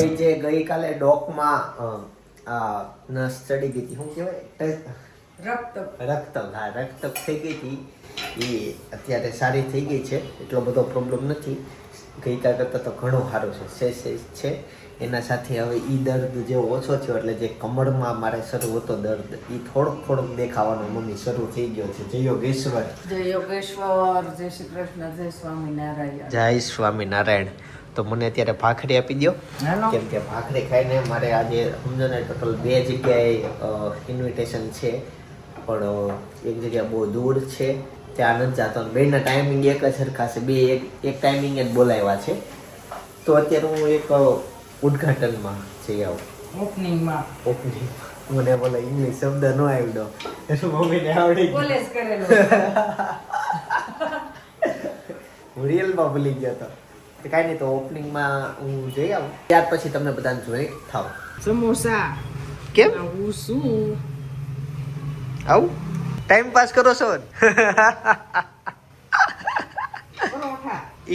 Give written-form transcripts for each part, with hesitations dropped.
ભાઈ જે ગઈકાલે ડોકમાં નસ ચડી ગઈ હતી, શું કહેવાય, રક્તપ થઈ ગઈ હતી, એ અત્યારે સારી થઈ ગઈ છે. એટલો બધો પ્રોબ્લેમ નથી, ગઈકાલ કરતાં તો ઘણો સારો છે. એના સાથે હવે એ દર્દ જેવો ઓછો થયો, એટલે જે કમરમાં મારે શરૂ હતો દર્દ, એ થોડોક દેખાવાનો મમ્મી શરૂ થઈ ગયો છે. જય યોગેશ્વર, જય યોગેશ્વર, જય શ્રી કૃષ્ણ, જય સ્વામિનારાયણ. જય સ્વામિનારાયણ. તો મને અત્યારે ભાખરી આપી દો, કેમ કે ભાખરી ખાઈને મારે આજે સમજો ને ટોટલ 2 જગ્યાએ ઇન્વિટેશન છે, પણ એક જગ્યા બહુ દૂર છે, ત્યાં નથી જતો. બેના ટાઈમિંગ એક જ સરખા છે, બે એક ટાઈમિંગ જ બોલાવ્યા છે. તો અત્યારે હું એક ઉદઘાટનમાં જઈ આવું, ઓપનિંગમાં. મને બોલો ઇંગ્લિશ શબ્દ ન આવડ્યો, એટલે મમ્મીને આવડી કોલેજ કરેલો. હું રિયલમાં ભૂલી ગયો હતો. કાંઈ નહીં, તો ઓપનિંગમાં હું જઈ આવું, ત્યાર પછી તમને બધાને જોઈ થાવ. સમોસા કેમ હું શું આવું ટાઈમ પાસ કરો છો?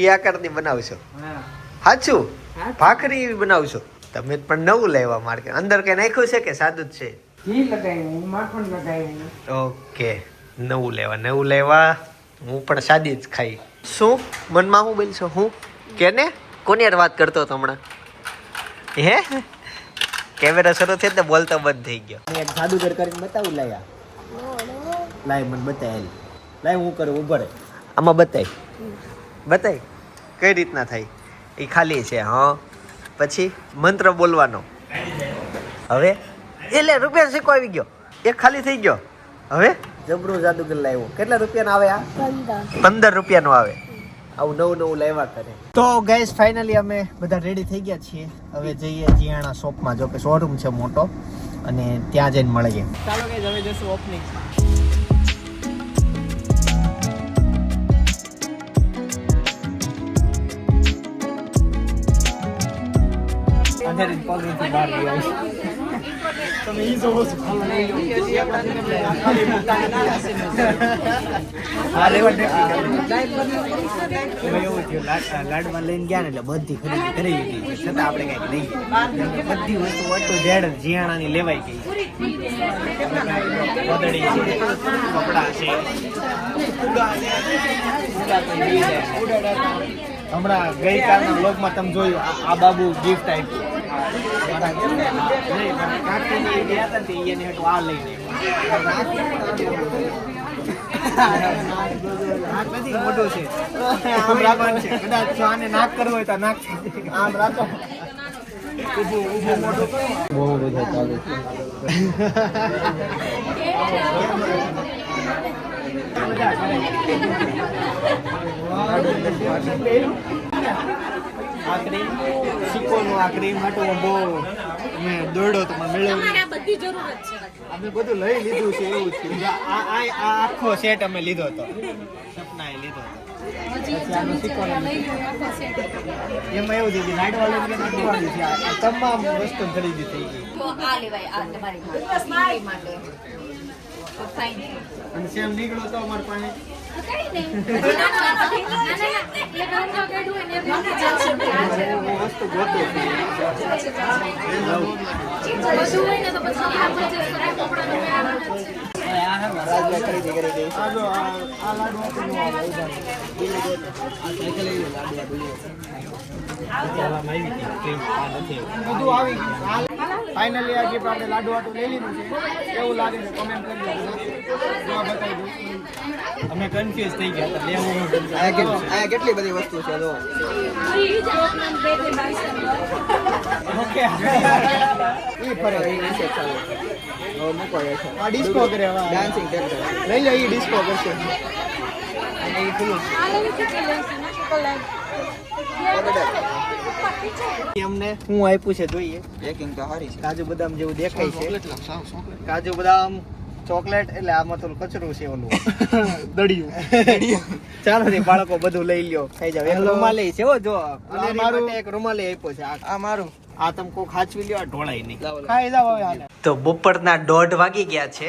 ઈ આકારની બનાવશો? સાચું? ભાખરી બનાવશો તમે? પણ નવું લેવા માર્કેટ, અંદર કઈ નાખ્યું છે કે સાદું જ છે? ઘી લગાવ્યું, માખણ લગાવ્યું. ઓકે, નવું લેવા. હું પણ સાદી જ ખાઈ. શું મનમાં હું બોલશો? હું કેને કોની યાર વાત કરતો હતો હમણાં? હે કેમેરા શરૂ થયો તો બોલતો બંધ થઈ ગયો. એક સાદું ઘર કરીને બતાવું. લાય મને બતાય. લાય હું કરું, ઉભો રહે. આમાં બતાય કઈ રીતના થાય? એ ખાલી છે. હા, પછી મંત્ર બોલવાનો. હવે એટલે રૂપિયા સિક્કો આવી ગયો, એક ખાલી થઈ ગયો. હવે જબરું જાદુગર લાવ્યો. કેટલા રૂપિયાનો આવે આ? 15 રૂપિયાનો આવે. આવું નવું લાવ્યા કરે. તો ગાઈસ ફાઇનલી અમે બધા રેડી થઈ ગયા છીએ. હવે જઈએ જીયાણા શોપમાં, જો કે શોરૂમ છે મોટો, અને ત્યાં જઈને મળીએ. ચાલો ગાઈસ, હવે જશું ઓપનિંગ. તમે ઈ જોવો છો? લાડમાં લઈને ગયા ને એટલે બધી ખરીદી કરી લીધી, છતાં આપણે કઈક લઈ ગયા. બધી વસ્તુ ઓટો ઝેડ જીયાણાની લેવાઈ ગઈ. કોદડી છે, કપડા છે, હમણાં ગઈકાલના બ્લોગમાં તમે જોયું, આ બાબુ ગિફ્ટ આપ્યું. મોટું છે, આમ રાખવાનું છે. કદાચ જો આને નાક કરવું હોય તો નાક આમ રાખો. બહુ બધા ચાલે છે. આ ક્રીમ સિક્કોનું, આ ક્રીમ માટે બહુ મેં દોડ્યો તો મને મળ્યો. અમે બધું લઈ લીધું છે, એવું છે. આ આખો સેટ અમે લીધો હતો, સપનાએ લીધો હતો. એમાં એવું છે કે લાડવા લઈને નાખવાનું છે. આ તમામ વસ્તુ ખરીદી થઈ ગઈ. અને સેમ નીકળો તો અમારી પાસે વસ્તુ ગોતો. ખરીદી કરી દઈશ. ફાઇનલી આ ગિફ્ટ આપણે લાડુ વાટું લઈ લીધું છે. એવું લાગે છે કોમેન્ટ કરી દો, બતાવી દો. અમે કન્ફ્યુઝ થઈ ગયા આ કેટલી બધી વસ્તુ છે. જો ઓકે, ઈ ફરે ઈ નીચે ચાલે. ઓ મૂકો છે. આ ડિસ્કો કરે, ડાન્સિંગ ટ્રેક્ટર લઈ લો. ઈ ડિસ્કો કરશે. અને ઈ પેલું અમને હું આપ્યું છે જોઈએ. પેકિંગ તો સારી છે. કાજુ બદામ જેવું દેખાય છે. કાજુ બદામ ચોકલેટ, એટલે આમાં થોડું કચરું છે, ઓલું દડિયું. ચાલો ને બાળકો બધું લઈ લ્યો, ખાઈ જાવ. એક રૂમાલી છે, જો મારું એક રૂમાલી આપ્યો છે. આ મારું. આ તમે કોઈ ખાચવી લ્યો, આ ઢોળાય નહીં. ખાઈ જાવ હવે. તો બપોરના 1:30 વાગી ગયા છે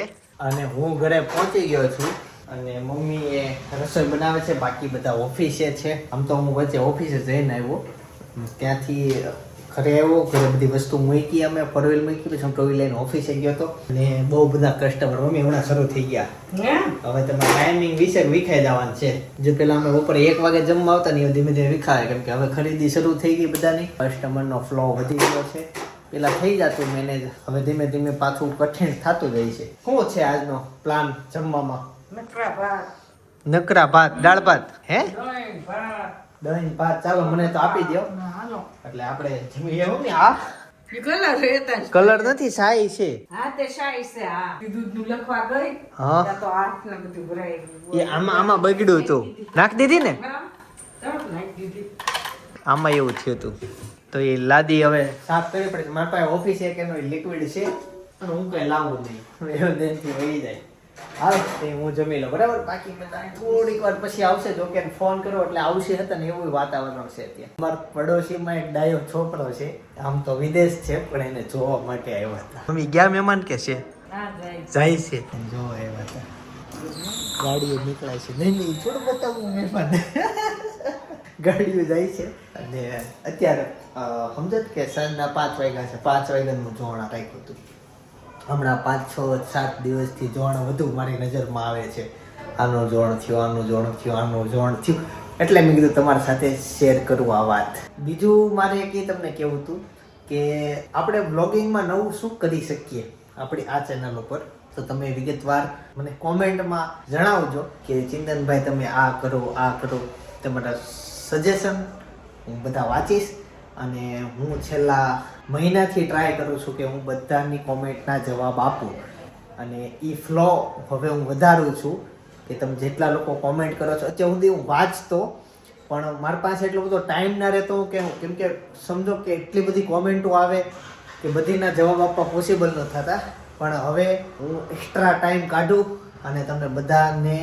અને હું ઘરે પહોંચી ગયો છું. અને મમ્મી એ રસોઈ બનાવે છે, બાકી બધા ઓફિસે છે. આમ તો હું વચ્ચે ઓફિસે જઈને આવ્યો, ત્યાંથી ઘરે આવ્યો, ઘરે બધી વસ્તુ મૂકી, અમે ફોરવ્હીલ મૂકી, પછી હું ટુ વ્હીલ લઈને ઓફિસે ગયો હતો અને બહુ બધા કસ્ટમર મમ્મી હમણાં શરૂ થઈ ગયા. હવે તમારા ટાઈમિંગ વિશે વિખાઈ જવાનું છે. જો પેલા અમે બપોરે 1 વાગે જમવા આવતા ને ધીમે ધીમે વિખાય, કેમ કે હવે ખરીદી શરૂ થઈ ગઈ બધાની, કસ્ટમરનો ફ્લો વધી ગયો છે. પેલા થઈ જતું મેનેજ, હવે ધીમે ધીમે પાછું કઠિન થતું જાય છે. શું છે આજનો પ્લાન જમવામાં? નકરા ભાત, દાળ ભાત, હે દહીં ભાત. ચાલો મને તો આપી દો એટલે આપણે જમીએ. એવું ને આ કલર નથી, શાહી છે. હા એ આમાં બગડ્યું હતું, નાખી દીધી ને આમાં, એવું થયું હતું તો એ લાદી હવે સાફ કરવી પડે. મારા પાસે ઓફિસ એક એનો લિક્વિડ છે અને હું કઈ લાવું નહીં, એવું દેનથી વહી જાય. હાલ હું જમી લઉં, બરાબર? બાકી બધા થોડીક વાર પછી આવશે. જો કે ફોન કરો એટલે આવશે હતા ને, એવું વાતાવરણ છે ત્યાં. અમારા પડોશીમાં એક ડાયો છોકરો છે, આમ તો વિદેશ છે પણ એને જોવા માટે આવ્યા હતા. મમ્મી ગયા મહેમાન કે છે? જાય છે, જોવા આવ્યા હતા. ગાડીઓ નીકળાય છે. નહીં થોડું બતાવું મહેમાન. ગાડીઓ જાય છે અને અત્યારે સમજત કે સાંજના 5 વાગ્યા છે. 5 વાગ્યાનું જોણા રાખ્યું હતું. હમણાં 5, 6, 7 દિવસથી જોણ વધુ મારી નજરમાં આવે છે. આનું જોણ થયું, આનું જોણ થયું, આનું જોણ થયું, એટલે મેં કીધું તમારી સાથે શેર કરું આ વાત. બીજું મારે એક તમને કહેવું હતું કે આપણે બ્લોગિંગમાં નવું શું કરી શકીએ આપણી આ ચેનલ ઉપર. તો તમે વિગતવાર મને કોમેન્ટમાં જણાવજો કે ચિંતનભાઈ તમે આ કરો, આ કરો. તમારા સજેશન હું બધા વાંચીશ અને હું છેલ્લા મહિનાથી ટ્રાય કરું છું કે હું બધાની કોમેન્ટના જવાબ આપું. અને એ ફ્લો હવે હું વધારું છું કે તમે જેટલા લોકો કોમેન્ટ કરો છો, અત્યાર સુધી હું વાંચતો પણ મારી પાસે એટલો બધો ટાઈમ ના રહેતો કે કેમ કે સમજો કે એટલી બધી કોમેન્ટો આવે કે બધીના જવાબ આપવા પોસિબલ ન થતા. પણ હવે હું એક્સ્ટ્રા ટાઈમ કાઢું અને તમને બધાને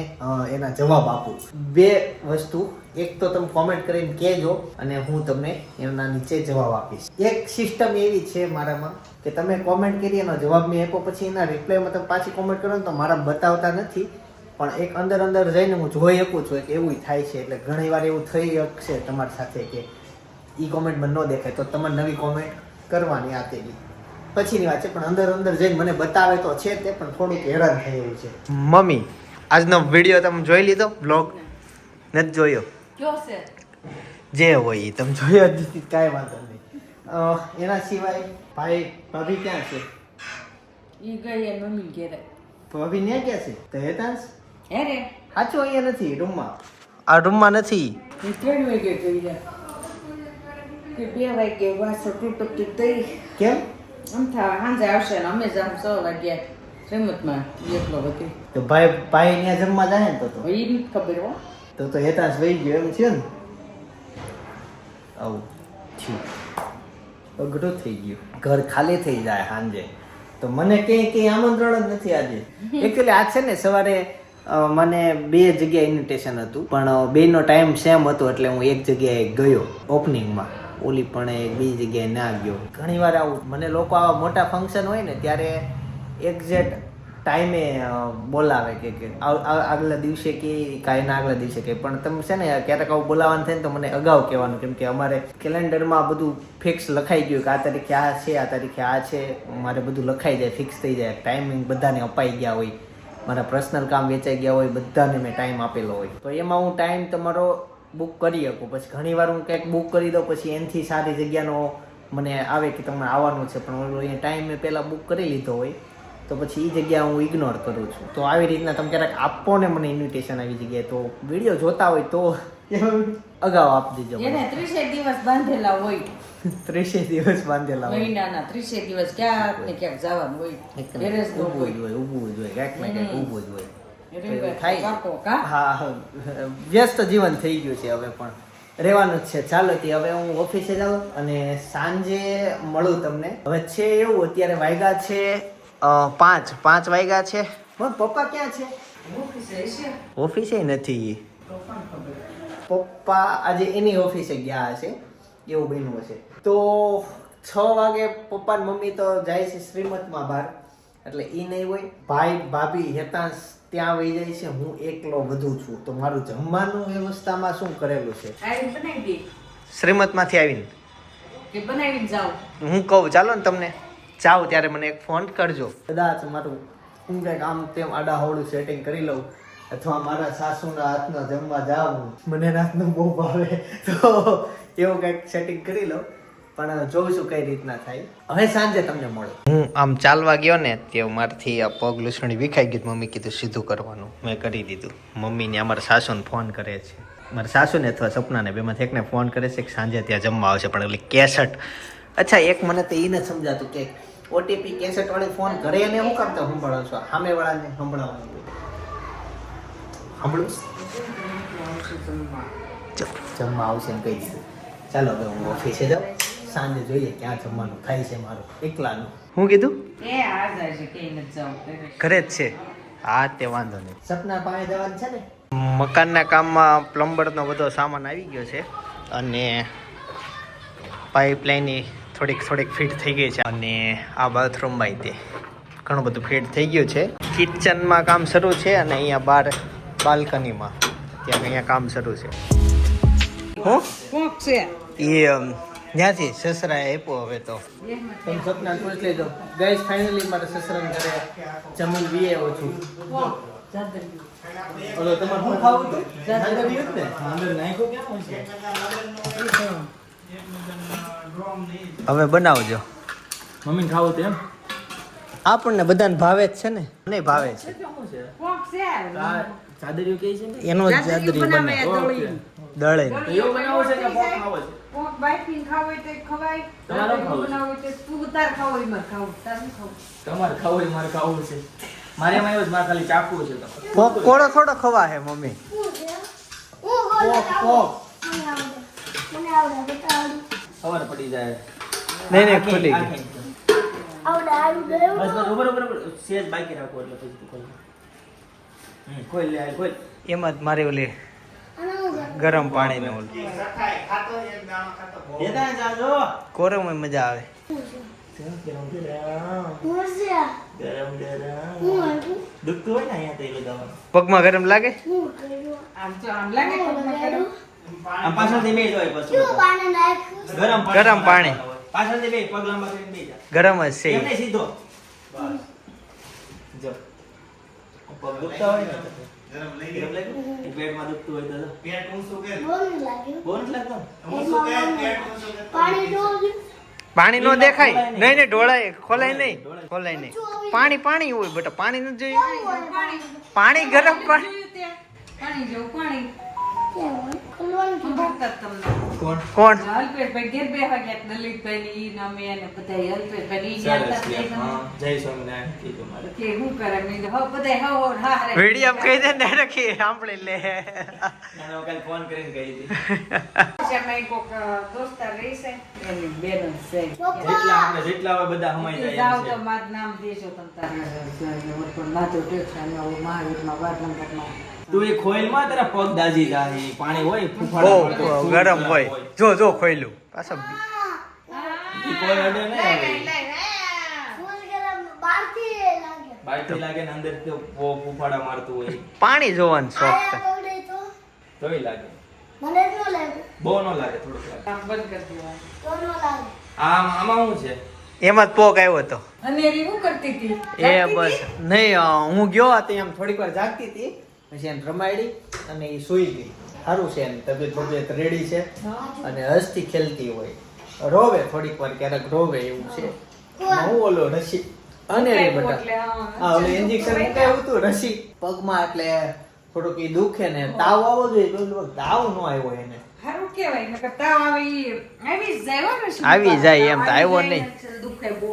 એના જવાબ આપું. 2 વસ્તુ, એક તો તમે કોમેન્ટ કરીને કહેજો અને હું તમને એના નીચે જવાબ આપીશ. એક સિસ્ટમ એવી છે મારામાં કે તમે કોમેન્ટ કરી એનો જવાબ મેં આપ્યો, પછી એના રિપ્લાયમાં તમે પાછી કોમેન્ટ કરો ને તો મારા બતાવતા નથી, પણ એક અંદર અંદર જઈને હું જોઈ શકું છું કે એવું થાય છે. એટલે ઘણી વાર એવું થઈ શકશે તમારી સાથે કે એ કોમેન્ટ મને ન દેખાય તો તમારે નવી કોમેન્ટ કરવાની આ તેવી પછીની વાત છે. પણ અંદર અંદર જઈને મને બતાવે તો છે તે, પણ થોડુંક હેરાન થઈ એવું છે. મમ્મી આજનો વિડીયો તમે જોઈ લીધો? બ્લોગ નથી જોયો? જે હોય એ તમે જોયો જ નથી, કાંઈ વાંધો નહીં. એના સિવાય ભાઈ ભાભી ક્યાં છે? ભાભી ત્યાં ક્યાં છે? તો હેતાંશ સાચું અહીંયા નથી, રૂમમાં. આ રૂમમાં નથી. 3 વાગે ગઈ રહ્યા, 2 વાગે વાસો તૂટક થઈ. કેમ? સાંજે આવશે ને અમે જામ 6 વાગ્યા શ્રીમતમાં એકલો હતી. તો ભાઈ ત્યાં જમવા જાય ને તો એ નથી ખબર હો. તો હેતાંશ વહી ગયો એમ છે ને? આવું થયું, અઘરું થઈ ગયું. ઘર ખાલી થઈ જાય સાંજે તો મને કંઈ આમંત્રણ જ નથી આજે. એકચ્યુઅલી આજ છે ને સવારે મને 2 જગ્યાએ ઇન્વિટેશન હતું, પણ બેનો ટાઈમ સેમ હતો એટલે હું એક જગ્યાએ ગયો ઓપનિંગમાં, ઓલી પણ બીજી જગ્યાએ ના ગયો. ઘણી વાર આવું મને લોકો આવા મોટા ફંક્શન હોય ને ત્યારે એક્ઝેક્ટ ટાઈમે બોલાવે કે આગલા દિવસે કે કાંઈ ના આગલા દિવસે કે, પણ તમે છે ને ક્યારેક આવું બોલાવવાનું થાય ને તો મને અગાઉ કહેવાનું, કેમ કે અમારે કેલેન્ડરમાં બધું ફિક્સ લખાઈ ગયું કે આ તારીખે આ છે, આ તારીખે આ છે. મારે બધું લખાઈ જાય, ફિક્સ થઈ જાય. ટાઈમિંગ બધાને અપાઈ ગયા હોય, મારા પર્સનલ કામ વેચાઈ ગયા હોય, બધાને મેં ટાઈમ આપેલો હોય, તો એમાં હું ટાઈમ તમારો બુક કરી શકું. પછી ઘણી વાર હું કંઈક બુક કરી દઉં, પછી એનાથી સારી જગ્યાનો મને આવે કે તમારે આવવાનું છે, પણ અહીંયા ટાઈમ મેં પહેલાં બુક કરી લીધો હોય તો પછી એ જગ્યા હું ઇગ્નોર કરું છું. તો આવી રીતના તમે ક્યારેક આપો ને મને ઇન્વિટેશન આવી જગ્યાએ, તો વિડીયો જોતા હોય તો અગાઉ આપી દેજો. એને 30 દિવસ બાંધેલા હોય. 30 દિવસ બાંધેલા હોય, મહિનાના 30 દિવસ ક્યાંક ને ક્યાંક જવાનું હોય. ઊભું જ હોય, ક્યાંક ને ક્યાંક ઊભું જ હોય. થાય. હા, વ્યસ્ત જીવન થઈ ગયું છે હવે, પણ રહેવાનું જ છે. ચાલો તે હવે હું ઓફિસે જાઉં અને સાંજે મળું તમને. હવે છે એવું, અત્યારે વાગ્યા છે 5 વાગ્યા છે. પપ્પા ક્યાં છે? ઓફિસે નથી. પપ્પા આજે એની ઓફિસે ગયા હશે, એવું બન્યું હશે. તો 6 વાગે પપ્પા ને મમ્મી તો જાય છે શ્રીમતમાં બહાર, એટલે એ નહીં હોય. ભાઈ ભાભી હેતાંશ ત્યાં વહી જાય છે, હું એકલો વધુ છું. તો મારું જમવાનું વ્યવસ્થામાં શું કરેલું છે? શ્રીમતમાંથી આવીને કે બનાવીને જાઓ? હું કહું ચાલો ને તમને જાઓ ત્યારે મને એક ફોન કરજો. કદાચ મારું હું કંઈક આમ તેમ આડાહવડું સેટિંગ કરી લઉં અથવા મારા સાસુના હાથનો જમવા જાઉં, મને રાતનું બહુ ભાવે, તો એવું કંઈક સેટિંગ કરી લઉં. પણ જોઉં છું કઈ રીતના થાય. હવે સાંજે તમને મળો. હું આમ ચાલવા ગયો ને તે મારથી આ પગ લૂછણી વિખાઈ ગયું. મમ્મી કીધું સીધું કરવાનું, મેં કરી દીધું. મમ્મીને અમારા સાસુને ફોન કરે છે, મારા સાસુને અથવા સપનાને બેમાંથી એકને ફોન કરે છે કે સાંજે ત્યાં જમવા આવશે. પણ એટલે કેસેટ, અચ્છા એક મને તો એ નથી સમજાતું કે ઓટીપી કેસેટ વાળી ફોન કરે એને હું કામ તો સંભાળો છો, સામે વાળાને સંભળાવવાનું સાંભળું જમવા આવશે એમ કહી દીધું. ચાલો હવે હું ઓફિસે જાઉં, સાંજે જોઈએ ક્યાં જમવાનું થાય છે મારું એકલાનું. હું કીધું એ આ જાય છે કે નથી જાવ ઘરે જ છે. હા તે વાંધો નહીં. સપના પાસે જવાનું છે ને. મકાનના કામમાં પ્લમ્બરનો બધો સામાન આવી ગયો છે અને પાઇપલાઇનની થોડીક ફિટ થઈ ગઈ છે અને આ બાથરૂમમાં તે ઘણું બધું ફિટ થઈ ગયું છે. કિચનમાં કામ શરૂ છે અને અહીંયા બહાર બાલ્કનીમાં ત્યાં અહીંયા કામ શરૂ છે. હું કોક છે એ ત્યાંથી સસરાએ આપ્યો. હવે તો તમે સપના પૂછ લેજો. ગાઈસ ફાઇનલી મારા સસરાને ઘરે જમણ બી આવ્યો છું. ઓલો તમારે શું ખાવું હતું? અંદર બી હતું ને? અંદર નાખ્યો ક્યાં છે? હવે બનાવજો. મમ્મીને ખાવું તો એમ આપણને બધાને ભાવે જ છે ને. નહીં ભાવે છે. કોક છે ચાદરીઓ કે છે ને એનો જ જાદરી બને દળે. એવું બનાવો છે કે પોક ખાવો છે? કોક બાઈકિંગ ખાવ હોય તો ખવાય. તમારે ખાવું છે? બનાવો તો તું તાર ખાવ હોય માર ખાવ. તાર શું ખાવ? તમારે ખાવું હોય મારે ખાવું છે. મારે એમાં એવું જ મારે ખાલી ચાખવું છે. પોક કોળો થોડો ખવા હે મમ્મી. પોક ખબર પડી જાય. નહીં ખુલી ગઈ. બસ બરોબર સેજ બાકી રાખો એટલે પછી તું ખોલ. ખોલ લે ખોલ. એમાં જ મારી ઓલી ગરમ પાણી નું દેતા જાજો કોરમ મજા આવે. ગરમ દુખતું હોય ને અહીંયા તો એ લગાવવાનું. પગમાં ગરમ લાગે. આમ તો આમ લાગે કોકમાં કરું. આમ પાછળથી બે જોય પછી ગરમ પાણી પાછળથી બે પગ લાંબા કરીને બે જા. ગરમ જ છે. એમને સીધો બસ જો પગ દુખતા હોય ને ગરમ લાગ્યું પેટમાં દુખતું હોય તો પેટ ઊંચું કરે બોન લાગતો પાણી નો દેખાય. નહીં ઢોળાય ખોલાય નહીં. પાણી હોય બેટા. પાણી નથી જોયું. પાણી ગરમ પાણી. પાણી જેવું પાણી સંભાળતા તમને. કોણ? અલ્પેશભાઈ ઘેર બે વાગ્યા લલિતભાઈ ની ઈ નામે અને બધા અલ્પેશભાઈ ની સરસ જાણતા લે. જ હા નહીં. જય સ્વામિનારાયણ કીધું મારે કે હું કરે મેં કીધું, હો બધા હો હા રે વિડીયો કહી દે ને રાખી સાંભળી લે. નાનો કાલ ફોન કરીને કહી દી જેમાં કોક દોસ્તાર રહી છે એની બેન છે જેટલા હોય બધા હમાઈ જાય જાવ એમ તો છે. મારું નામ દેશો તમ તારે પણ માથું ટેક્શન મહાવીરમાં 12 નંબરમાં તું એ ખોઈલ માં તારા પગ દાજી જાય પાણી હોય ફૂફાડા બહુ પડતો, ગરમ હોય. જો ખોયલું પાછો. ઈ કોઈ અડે નહીં આવે. બહારથી લાગે ને અંદર તો ફૂફાડા મારતું હોય પાણી જોવાનું શોખ છે. તોય લાગે બહુ ન લાગે થોડુંક લાગે કામ બંધ કરી દેવાનું. આમાં શું છે એમાં જ પોક આવ્યો હતો. અને રી હું કરતી હતી એ બસ નહીં હું ગયો હતો એમ થોડીક વાર જાગતી હતી પછી એને રમાડી અને એ સૂઈ ગઈ. સારું છે એની તબિયત રેડી છે અને હસતી ખેલતી હોય. રોવે થોડીક વાર ક્યારેક રોવે એવું છે. હું ઓલો રસી અને રે બેટા હા ઓલું ઇન્જેક્શન મુકાયું હતું રસી પગમાં એટલે થોડુંક ઈ દુખે ને તાવ આવવો જોઈએ તો તાવ ન આવ્યો એને. હારું કેવાય નકર તાવ આવે ઈ આવી જ જાય હો ને શું આવી જાય એમ તો આવ્યો નહીં. દુખે બહુ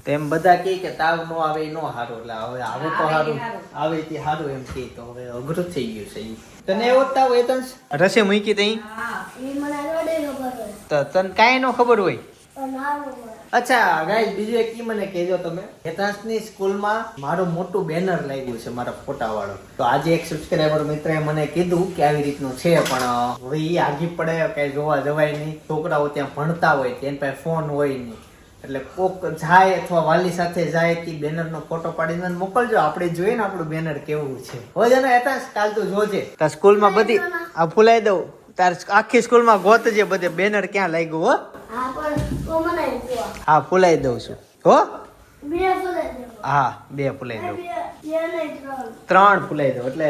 તેમ બધા કહે કે તાવ નો આવે એ નો સારું એટલે હવે આવે તો સારું આવે આવે તે સારું એમ કહે તો હવે અઘરું થઈ ગયું છે ઈ. તને એવો તાવ હોય તને રસે મૂકી તઈ હા તો તને કાંઈ નો ખબર હોય. અચ્છા ગાઈસ બીજું એક ઈ મને કહેજો તમે હેતાંશની સ્કૂલમાં મારું મોટું બેનર લાગ્યું છે મારા ફોટા વાળો. તો આજે એક સબસ્ક્રાઇબર મિત્રએ મને કીધું કે આવી રીતનું છે પણ હવે ઈ આગી પડે કઈ જોવા જવાય નહીં. છોકરાઓ ત્યાં ભણતા હોય તેની પાસે ફોન હોય નહીં એટલે કોક જાય અથવા વાલી સાથે જાય કે બેનરનો ફોટો પાડીને મને મોકલજો. આપણે જોઈએ ને આપણું બેનર કેવું છે. હોય ને હેતાંશ કાલ તું જોજે તાર સ્કૂલમાં બધી આ ફૂલાઈ દઉં તાર આખી સ્કૂલમાં ગોતજે બધે બેનર ક્યાં લાગ્યું હો. હા પણ તો મને જો હા ફૂલાઈ દઉં છું હો બે ફૂલે દે હા 2 ફૂલાઈ દઉં બે નહીં 3 3 ફૂલાઈ દઉં એટલે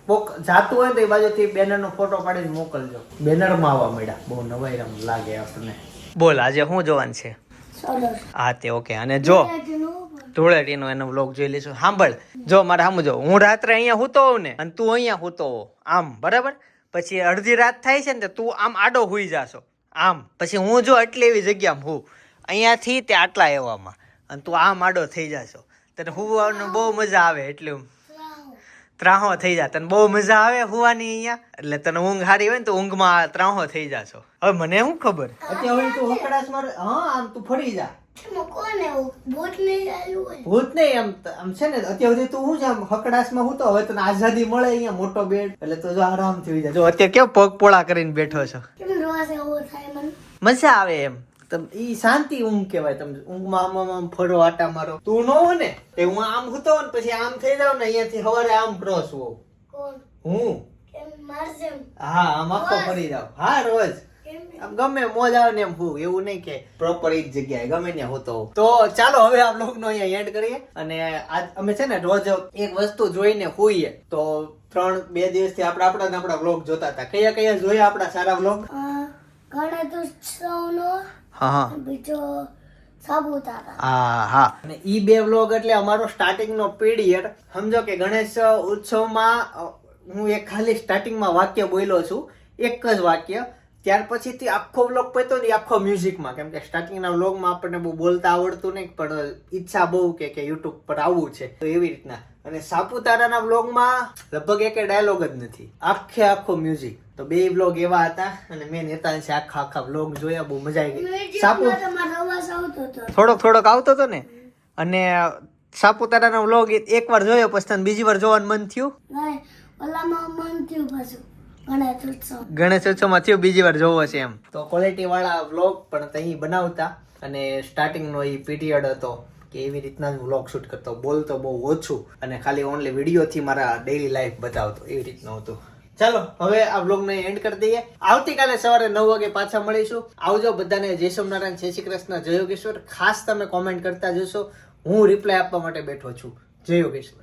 કોક જાતું હોય ને તો એ બાજુથી બેનર નો ફોટો પાડીને મોકલજો. બેનર માં આવવા મળ્યા બહુ નવાઈ રમ લાગે આપણને. બોલ આજે શું જોવાનું છે? સરસ હા તે ઓકે. અને જો ધૂળેટીનો એનો વ્લોગ જોઈ લઈશું. સાંભળ જો મારે સમજો, હું રાત્રે અહીંયા સૂતો હોઉં ને અને તું અહીંયા સૂતો હો આમ બરાબર, પછી અડધી રાત થાય છે ને તું આમ આડો હુઈ જાશો આમ, પછી હું જો એટલી એવી જગ્યામાં હું અહીંયાથી તે આટલા એવામાં અને તું આમ આડો થઈ જાશો, તને હુવાનું બહુ મજા આવે. એટલે ત્રાહો થઈ જાય, તને બહુ મજા આવે હુવાની અહીંયા, એટલે તને ઊંઘ સારી હોય ને તો ઊંઘમાં ત્રાહો થઈ જાશો. હવે મને શું ખબર અત્યારે તું હકડાશ મારે. હા આમ તું ફરી જા. કોને ભૂત નહીં આવ્યું હોય ભૂત નહીં આમ છે ને અત્યાર સુધી તું શું છે આમ હકડાશમાં હું તો હવે તને આઝાદી મળે અહીંયા મોટો બેડ, એટલે તું જો આરામથી હોઈ જા. જો અત્યારે કેવો પગ પોળા કરીને બેઠો છો, કેમ રોજ એવું થાય મને મજા આવે એમ. ઈ શાંતિ ઊંઘ કહેવાય. તમે ઊંઘમાં આમ ફરો આટા મારો. તું ન હો ને તે હું આમ હૂતો ને પછી આમ થઈ જાવ ને અહીંયાથી સવારે આમ ક્રોસ હોઉં કોણ હું. કેમ મારજે હા આમ આખો ફરી જાવ. હા રોજ આમ ગમે મોજ આવે ને એમ હું, એવું નહીં કે પ્રોપર એક જગ્યાએ ગમે ત્યાં હોતો. તો ચાલો હવે આ બ્લોગ નો અહીંયા એન્ડ કરીએ. અને આજ અમે છે ને રોજ એક વસ્તુ જોઈને હોઈએ તો 2 દિવસથી આપણા બ્લોગ જોતા હતા. કયા જોયા આપણા સારા બ્લોગ? ગણેશોત્સવનો હા બીજો સાપુતારા. હા. અને ઈ 2 વ્લોગ એટલે અમારો સ્ટાર્ટિંગ નો પીરિયડ. સમજો કે ગણેશ ઉત્સવમાં હું એક ખાલી સ્ટાર્ટિંગમાં વાક્ય બોલ્યો છું, એક જ વાક્ય. ત્યાર પછીથી આખો વ્લોગ પત્યો ને આખો મ્યુઝિકમાં, કેમ કે સ્ટાર્ટિંગના વ્લોગમાં આપણને બહુ બોલતા આવડતું નહીં, પણ ઈચ્છા બહુ કે યુટ્યુબ પર આવવું છે તો એવી રીતના. અને સાપુતારાના વ્લોગમાં લગભગ એક ડાયલોગ જ નથી, આખો મ્યુઝિક. તો 2 વ્લોગ એવા હતા અને મેં નેતાંશે આખા વ્લોગ જોયા, બહુ મજા આવી ગઈ. થોડોક આવતો હતો ને. અને સાપુતારાનો વ્લોગ એકવાર જોયો પછી તને બીજી વાર જોવાનું મન થયું? ઓલામાં મન થયું પાછું ગણેશ ઉત્સવમાં થયું બીજી વાર જોવો છે એમ. તો ક્વોલિટી વાળા વ્લોગ પણ તહીં બનાવતા. અને સ્ટાર્ટિંગ નો એ પીરિયડ હતો કે એવી રીતના જ વ્લોગ શૂટ કરતો, બોલતો બહુ ઓછું અને ખાલી ઓનલી વિડીયો થી મારા ડેઈલી લાઈફ બતાવતો, એવી રીતનું હતું. ચાલો હવે આ વ્લોગ ને એન્ડ કરી દઈએ. આવતીકાલે સવારે 9 વાગે પાછા મળીશું. આવજો બધાને. જય સોમનારાયણ, જય શ્રી કૃષ્ણ, જય યોગેશ્વર. ખાસ તમે કોમેન્ટ કરતા જશો, હું રિપ્લાય આપવા માટે બેઠો છું. જય યોગેશ્વર.